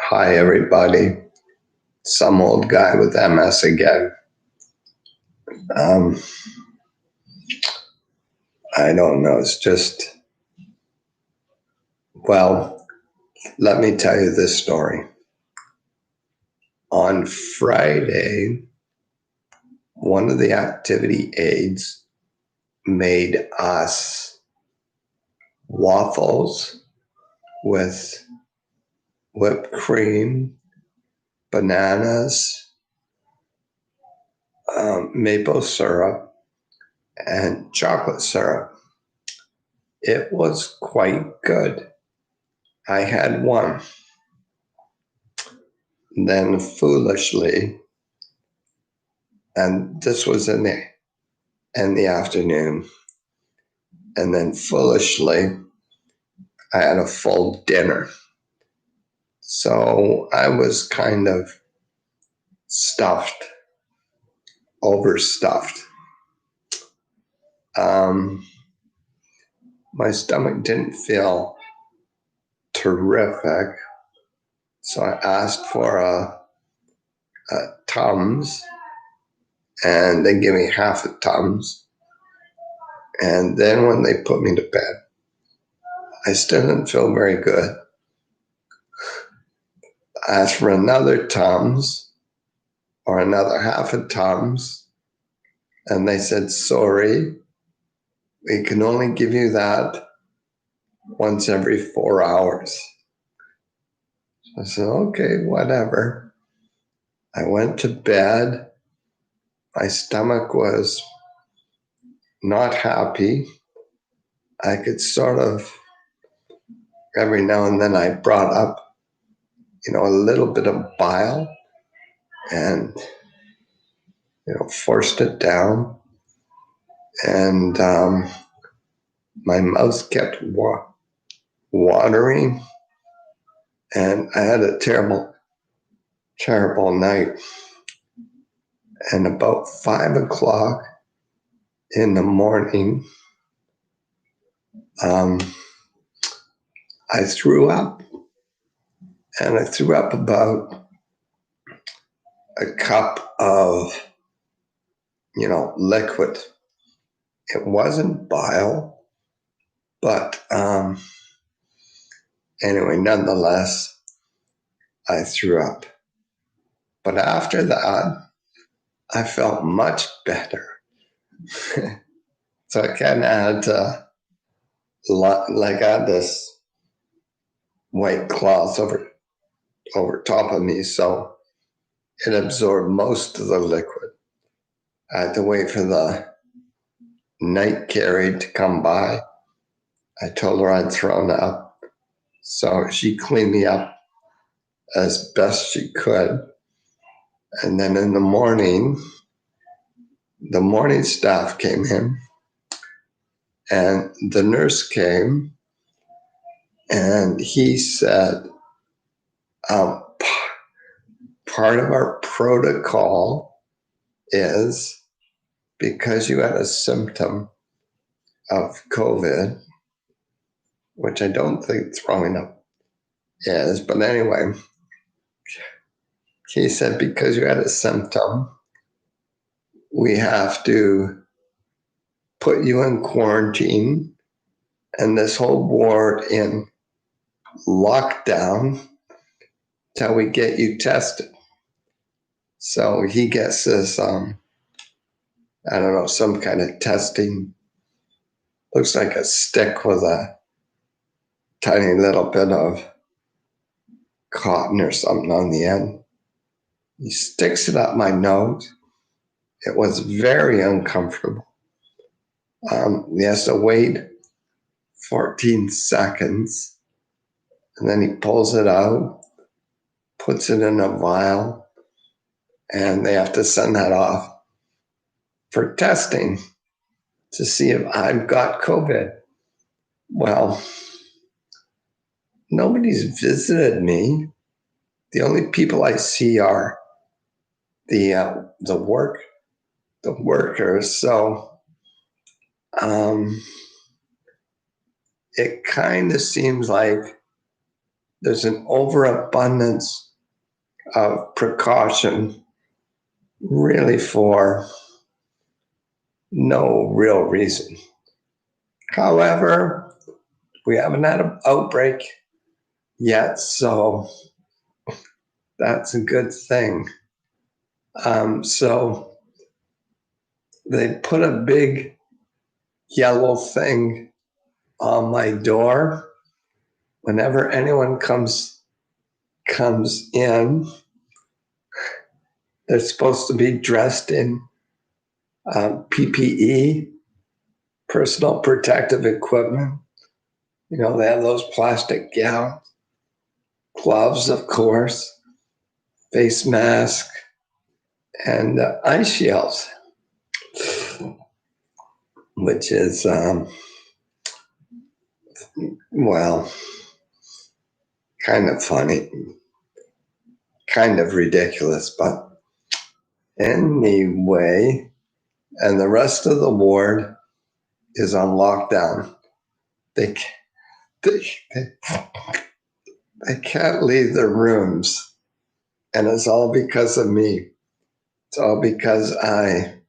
Hi, everybody. Some old guy with MS again. Um, I don't know. It's just, well, let me tell you this story. On Friday, one of the activity aides made us waffles with whipped cream, bananas, maple syrup, and chocolate syrup. It was quite good. I had one. Then foolishly, and this was in the afternoon, and then foolishly, I had a full dinner. So I was kind of stuffed, overstuffed. My stomach didn't feel terrific, so I asked for a Tums, and they gave me half a Tums. And then when they put me to bed, I still didn't feel very good. I asked for another Tums or another half a Tums, and they said, sorry, we can only give you that once every 4 hours. I said, okay, whatever. I went to bed. My stomach was not happy. I could sort of, every now and then I brought up, a little bit of bile and, forced it down. And my mouth kept watering. And I had a terrible, terrible night. And about 5 o'clock in the morning, I threw up. And I threw up about a cup of, liquid. It wasn't bile, but anyway, nonetheless, I threw up. But after that, I felt much better. So I kind of had I had this white cloth over top of me, so it absorbed most of the liquid. I had to wait for the night carry to come by. I told her I'd thrown up, so she cleaned me up as best she could. And then in the morning staff came in, and the nurse came, and he said, part of our protocol is because you had a symptom of COVID, which I don't think throwing up is, but anyway, he said, because you had a symptom, we have to put you in quarantine and this whole ward in lockdown till we get you tested. So he gets this, I don't know, some kind of testing. Looks like a stick with a tiny little bit of cotton or something on the end. He sticks it up my nose. It was very uncomfortable. He has to wait 14 seconds, and then he pulls it out, puts it in a vial, and they have to send that off for testing to see if I've got COVID. Well, nobody's visited me. The only people I see are the workers. So um, it kind of seems like there's an overabundance of precaution, really for no real reason. However, we haven't had an outbreak yet, so that's a good thing. So they put a big yellow thing on my door whenever anyone comes in. They're supposed to be dressed in PPE, personal protective equipment. You know, they have those plastic gowns, gloves, of course, face mask, and ice shields, which is, well, kind of funny, kind of ridiculous, but anyway. And the rest of the ward is on lockdown. They, they, they can't leave their rooms. And it's all because of me. It's all because I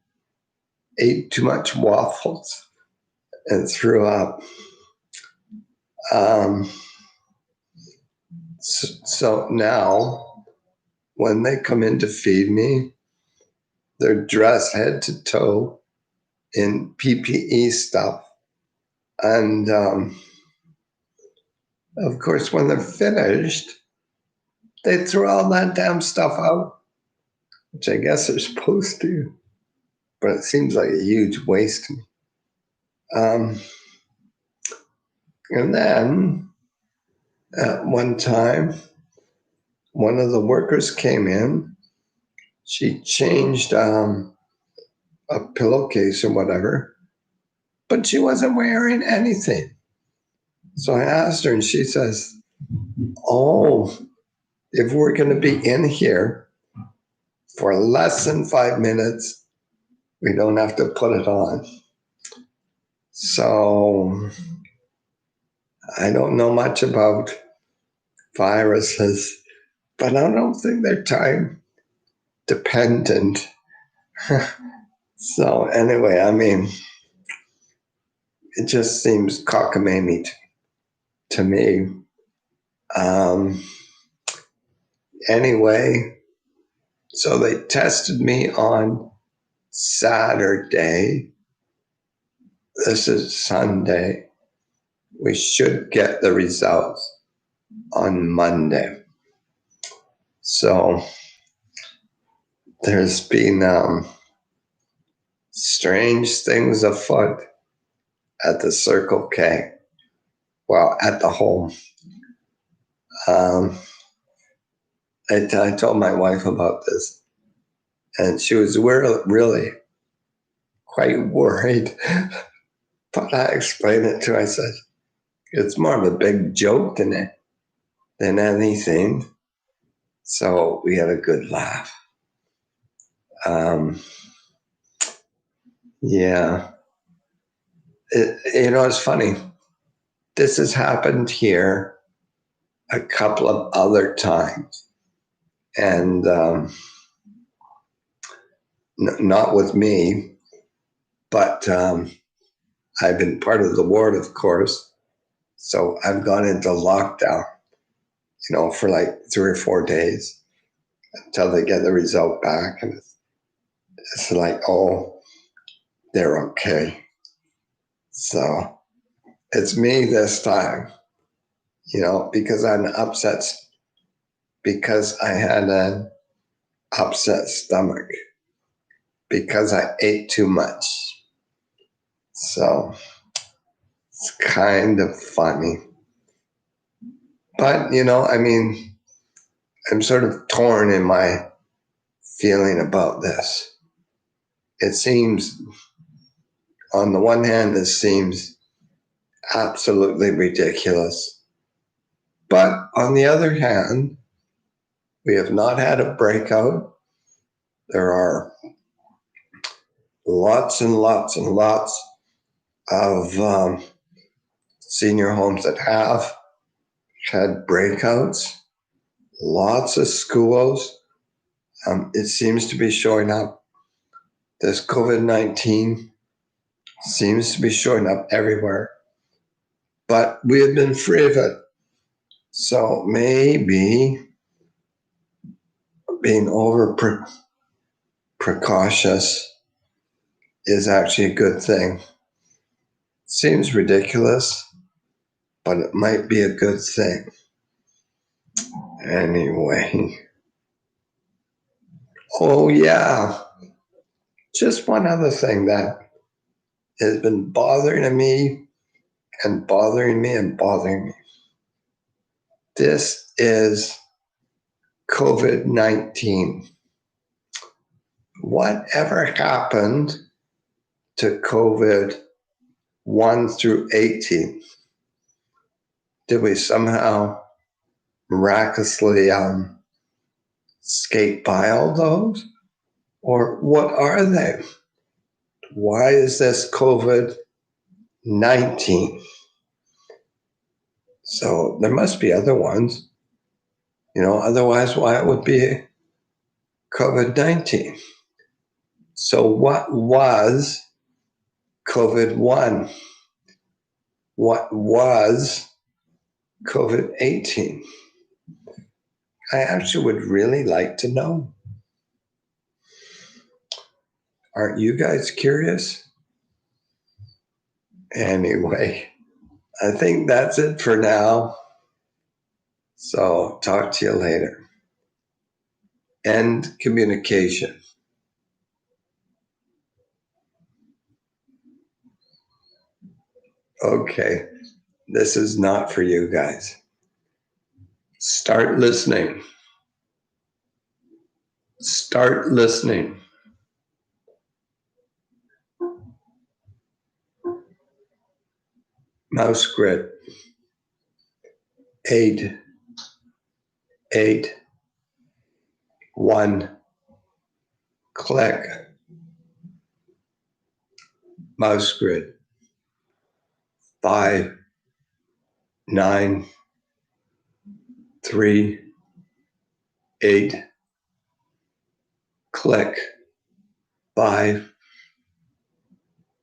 ate too much waffles and threw up. So now, when they come in to feed me, they're dressed head to toe in PPE stuff. And of course, when they're finished, they throw all that damn stuff out, which I guess they're supposed to, but it seems like a huge waste to me. And then at one time, one of the workers came in. She changed a pillowcase or whatever, but she wasn't wearing anything. So I asked her, and she says, "Oh, if we're going to be in here for less than 5 minutes, we don't have to put it on." So I don't know much about viruses, but I don't think they're time dependent. So anyway, I mean, it just seems cockamamie to me. Um, anyway, so they tested me on Saturday. This is Sunday. We should get the results on Monday. So there's been strange things afoot at the Circle K. Well, at the home. I told my wife about this, and she was really quite worried. But I explained it to her. I said, it's more of a big joke than anything. So we had a good laugh. Yeah. It's funny. This has happened here a couple of other times. And not with me, but I've been part of the ward, of course. So I've gone into lockdown, for like 3 or 4 days until they get the result back. And it's like, oh, they're okay. So it's me this time, because I'm upset, because I had an upset stomach, because I ate too much. So it's kind of funny. But, I mean, I'm sort of torn in my feeling about this. It seems, on the one hand, this seems absolutely ridiculous. But on the other hand, we have not had a breakout. There are lots and lots and lots of senior homes that have had breakouts, lots of schools. It seems to be showing up. This COVID-19 seems to be showing up everywhere, but we have been free of it. So maybe being over precautious is actually a good thing. Seems ridiculous, but it might be a good thing. Anyway. Oh, yeah. Just one other thing that has been bothering me and bothering me and bothering me. This is COVID-19. Whatever happened to COVID 1 through 18? Did we somehow miraculously skate by all those? Or what are they? Why is this COVID-19? So there must be other ones, otherwise why it would be COVID-19. So what was COVID-1? What was COVID-18? I actually would really like to know. Aren't you guys curious? Anyway, I think that's it for now. So talk to you later. End communication. Okay, this is not for you guys. Start listening. Start listening. Mouse grid. 8, 8, 1. Click. Mouse grid. 5, 9, 3, 8. Click. 5,